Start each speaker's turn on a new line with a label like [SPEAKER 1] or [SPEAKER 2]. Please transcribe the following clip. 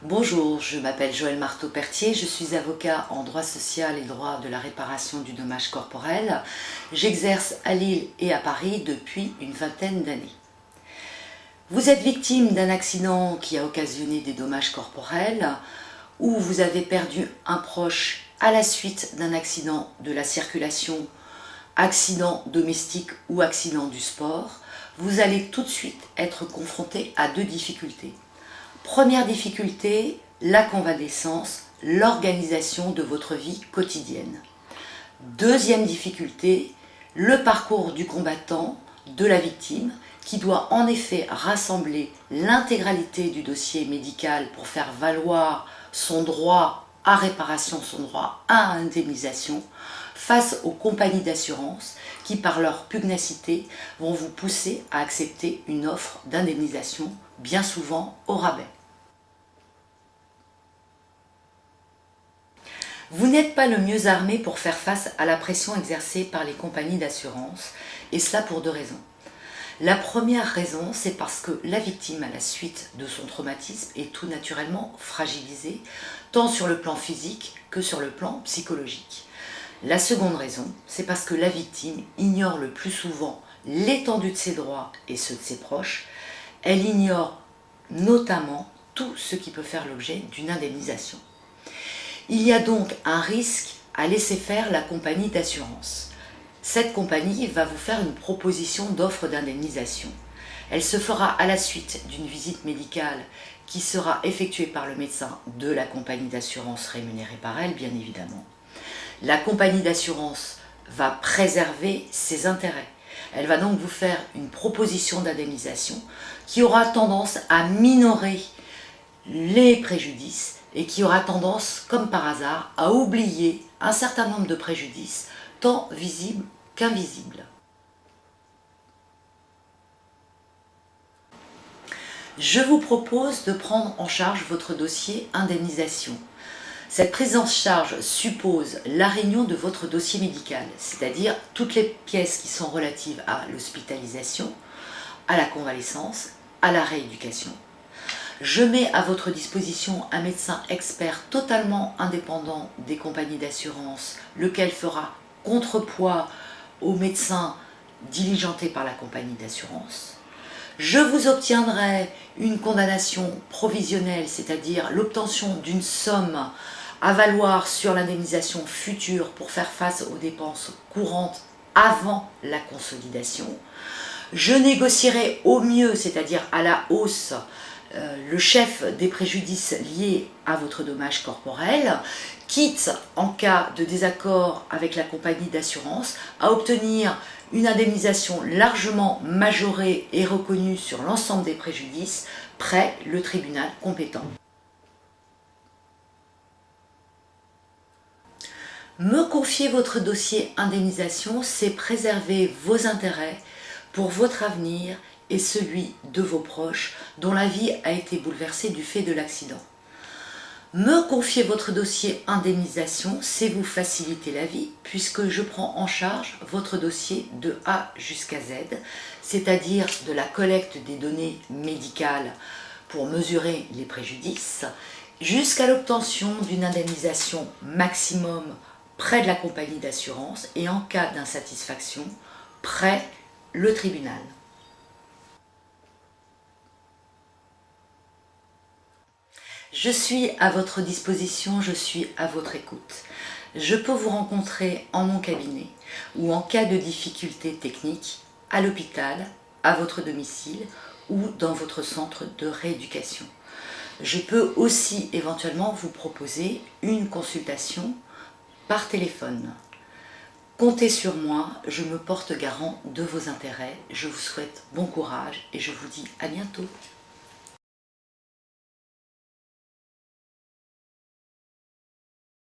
[SPEAKER 1] Bonjour, je m'appelle Joëlle Marteau-Pertier, je suis avocat en droit social et droit de la réparation du dommage corporel. J'exerce à Lille et à Paris depuis une vingtaine d'années. Vous êtes victime d'un accident qui a occasionné des dommages corporels ou vous avez perdu un proche à la suite d'un accident de la circulation, accident domestique ou accident du sport. Vous allez tout de suite être confronté à deux difficultés. Première difficulté, la convalescence, l'organisation de votre vie quotidienne. Deuxième difficulté, le parcours du combattant, de la victime, qui doit en effet rassembler l'intégralité du dossier médical pour faire valoir son droit à réparation, son droit à indemnisation, face aux compagnies d'assurance qui, par leur pugnacité, vont vous pousser à accepter une offre d'indemnisation, bien souvent au rabais. Vous n'êtes pas le mieux armé pour faire face à la pression exercée par les compagnies d'assurance, et cela pour deux raisons. La première raison, c'est parce que la victime, à la suite de son traumatisme, est tout naturellement fragilisée, tant sur le plan physique que sur le plan psychologique. La seconde raison, c'est parce que la victime ignore le plus souvent l'étendue de ses droits et ceux de ses proches. Elle ignore notamment tout ce qui peut faire l'objet d'une indemnisation. Il y a donc un risque à laisser faire la compagnie d'assurance. Cette compagnie va vous faire une proposition d'offre d'indemnisation. Elle se fera à la suite d'une visite médicale qui sera effectuée par le médecin de la compagnie d'assurance rémunérée par elle, bien évidemment. La compagnie d'assurance va préserver ses intérêts. Elle va donc vous faire une proposition d'indemnisation qui aura tendance à minorer les préjudices et qui aura tendance, comme par hasard, à oublier un certain nombre de préjudices, tant visibles qu'invisibles. Je vous propose de prendre en charge votre dossier indemnisation. Cette prise en charge suppose la réunion de votre dossier médical, c'est-à-dire toutes les pièces qui sont relatives à l'hospitalisation, à la convalescence, à la rééducation. Je mets à votre disposition un médecin expert totalement indépendant des compagnies d'assurance, lequel fera contrepoids aux médecins diligentés par la compagnie d'assurance. Je vous obtiendrai une condamnation provisionnelle, c'est-à-dire l'obtention d'une somme à valoir sur l'indemnisation future pour faire face aux dépenses courantes avant la consolidation. Je négocierai au mieux, c'est-à-dire à la hausse, le chef des préjudices liés à votre dommage corporel, quitte en cas de désaccord avec la compagnie d'assurance à obtenir une indemnisation largement majorée et reconnue sur l'ensemble des préjudices près le tribunal compétent. Me confier votre dossier indemnisation, c'est préserver vos intérêts pour votre avenir et celui de vos proches dont la vie a été bouleversée du fait de l'accident. Me confier votre dossier indemnisation, c'est vous faciliter la vie puisque je prends en charge votre dossier de A jusqu'à Z, c'est-à-dire de la collecte des données médicales pour mesurer les préjudices, jusqu'à l'obtention d'une indemnisation maximum près de la compagnie d'assurance et en cas d'insatisfaction, près le tribunal. Je suis à votre disposition, je suis à votre écoute. Je peux vous rencontrer en mon cabinet ou en cas de difficulté technique, à l'hôpital, à votre domicile ou dans votre centre de rééducation. Je peux aussi éventuellement vous proposer une consultation par téléphone. Comptez sur moi, je me porte garant de vos intérêts. Je vous souhaite bon courage et je vous dis à bientôt.